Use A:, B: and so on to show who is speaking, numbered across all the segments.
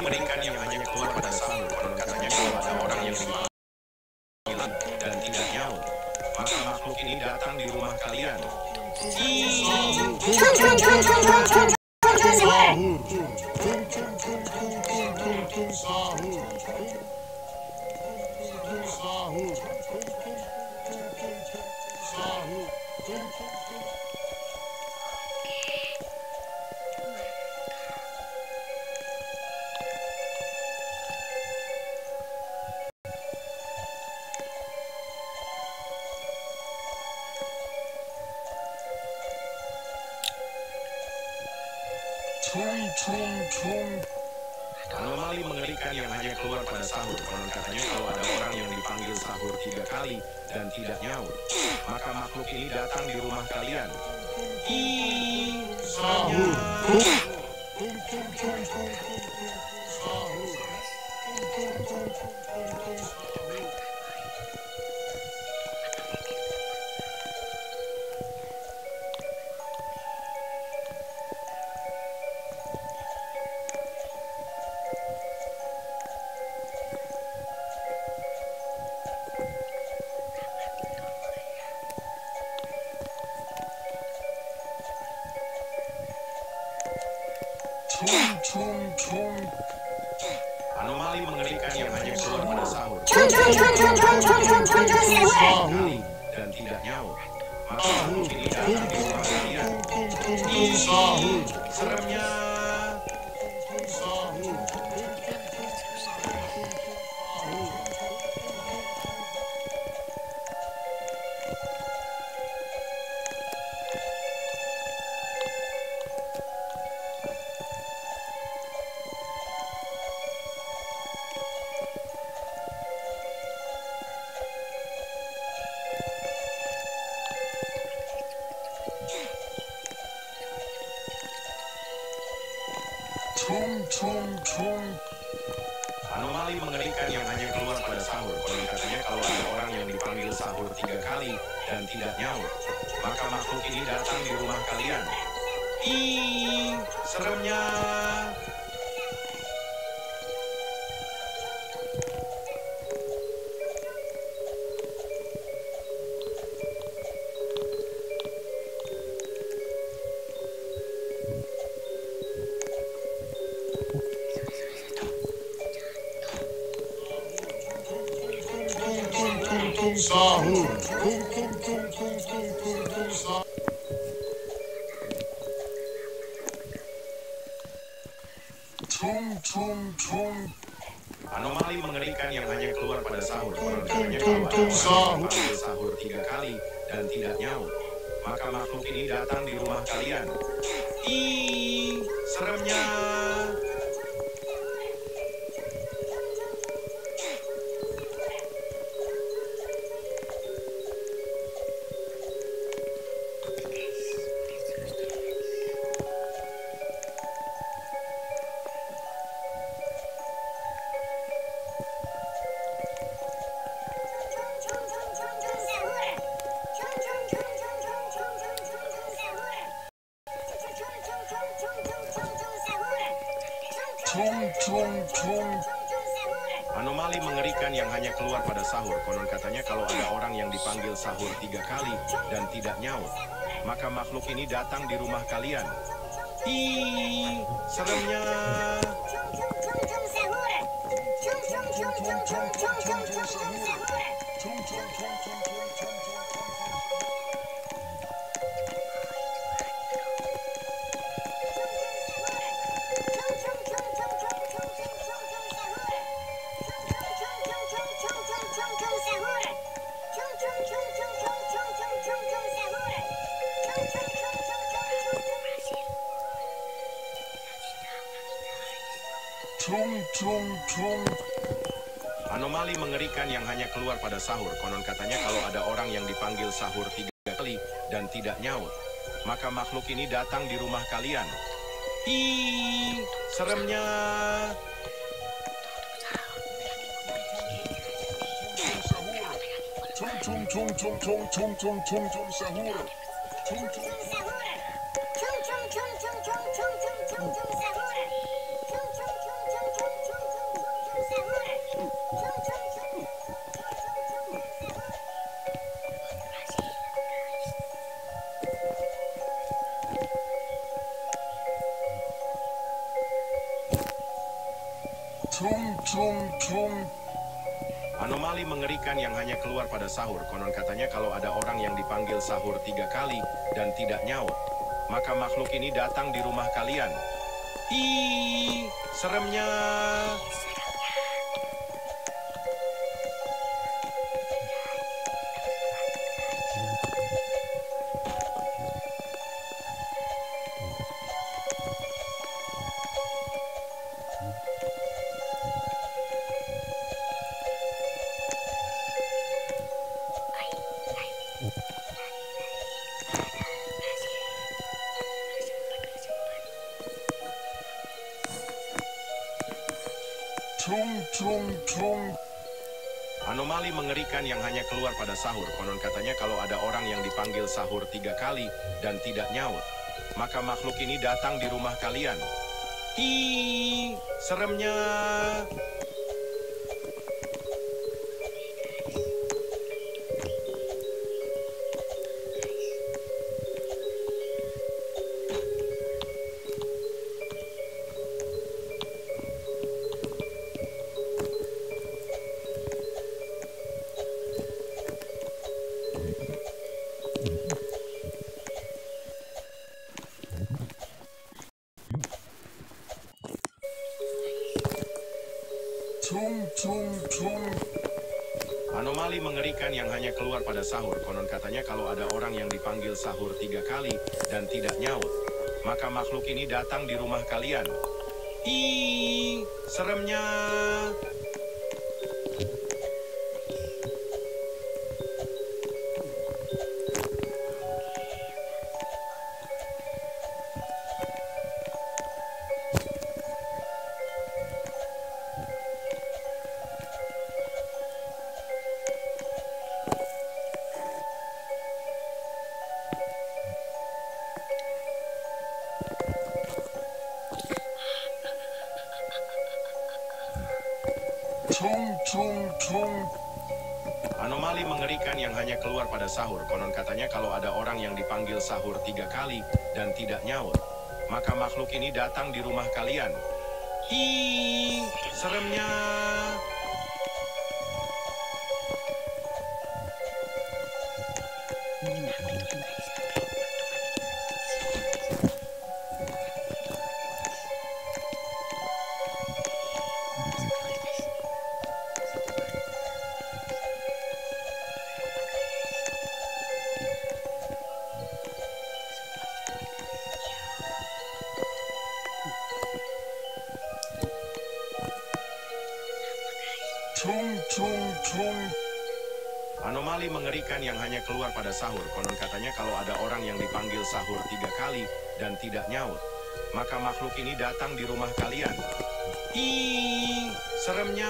A: mengerikan yang hanya keluar pada sahur. Konon katanya kalau ada orang yang dipanggil dan tidak nyaut, maka makhluk ini datang di rumah kalian. Anomali mengerikan yang hanya keluar pada sahur. Konon katanya kalau ada orang yang dipanggil sahur 3 kali dan tidak nyaut, maka makhluk ini datang di rumah kalian. Sahur. Anomali mengerikan yang hanya keluar pada sahur dan tidak nyaut, maka makhluk ini datang di rumah kalian. Seremnya. Anomali mengerikan yang hanya keluar pada sahur. Konon katanya kalau ada orang yang dipanggil sahur 3 kali dan tidak nyaut, maka makhluk ini datang di rumah kalian. Seremnya. Sahur. Anomali mengerikan yang hanya keluar pada sahur. Konon katanya kalau ada orang yang sahur 3 kali dan tidak nyaut, maka makhluk ini datang di rumah kalian. Seremnya. Anomali mengerikan yang hanya keluar pada sahur. Konon katanya kalau ada orang yang dipanggil sahur 3 kali dan tidak nyaut, maka makhluk ini datang di rumah kalian. Seremnya. Anomali mengerikan yang hanya keluar pada sahur. Konon katanya kalau ada orang yang dipanggil sahur 3 kali dan tidak nyaut, maka makhluk ini datang di rumah kalian. Seremnya. Anomali mengerikan yang hanya keluar pada sahur. Konon katanya kalau ada orang yang dipanggil sahur 3 kali dan tidak nyaut, maka makhluk ini datang di rumah kalian. Ih, seremnya. Anomali mengerikan yang hanya keluar pada sahur. Konon katanya kalau ada orang yang dipanggil sahur 3 kali dan tidak nyaut, maka makhluk ini datang di rumah kalian. Ih, seremnya. Anomali mengerikan yang hanya keluar pada sahur. Konon katanya kalau ada orang yang dipanggil sahur 3 kali dan tidak nyaut, maka makhluk ini datang di rumah kalian. Ih, seremnya. Anomali mengerikan yang hanya keluar pada sahur. Konon katanya kalau ada orang yang dipanggil sahur 3 kali dan tidak nyaut, maka makhluk ini datang di rumah kalian. Ih, seremnya. Anomali mengerikan yang hanya keluar pada sahur. Konon katanya kalau ada orang yang dipanggil sahur 3 kali dan tidak nyaut, maka makhluk ini datang di rumah kalian. Ih, seremnya.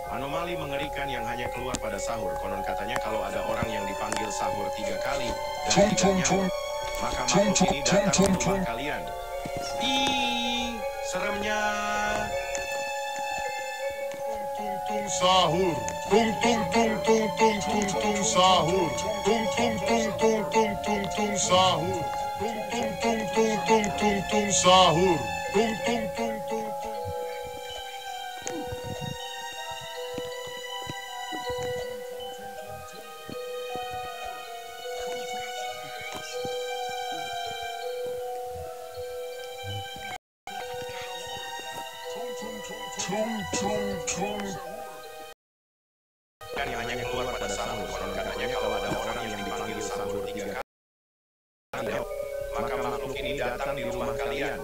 A: Anomali mengerikan yang hanya keluar pada sahur. Konon katanya kalau ada orang yang dipanggil sahur 3 kali dan tidak nyaut, maka makhluk ini datang di rumah kalian. Ih, seremnya.
B: Tung sahur, tung tung tung tung tung tung tung sahur, tung tung tung tung tung tung tung sahur, tung tung tung tung tung tung tung sahur, tung tung tung tung tung.
A: Yang hanya keluar pada sahur. Konon katanya kalau ada orang yang dipanggil sahur 3 kali, maka makhluk ini datang di rumah kalian.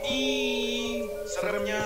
A: Ih, seremnya.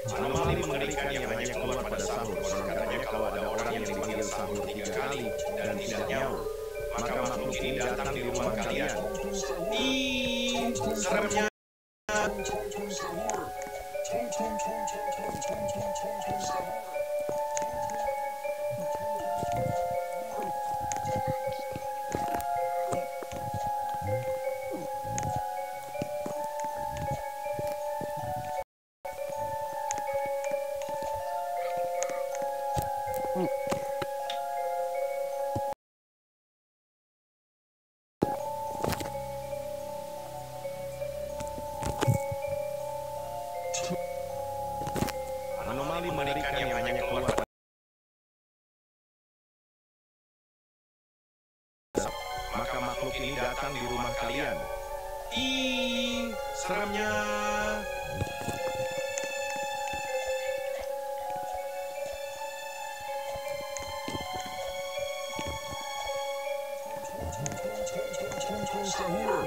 A: Anomali mengerikan yang hanya keluar pada sahur. Konon katanya kalau ada orang yang dipanggil sahur 3 kali dan tidak nyaur, maka makhluk ini datang di rumah kalian. Ih, seremnya. Anomali mengerikan yang hanya keluar pada maka makhluk ini datang di rumah kalian. Ih, seremnya.
B: Sahur.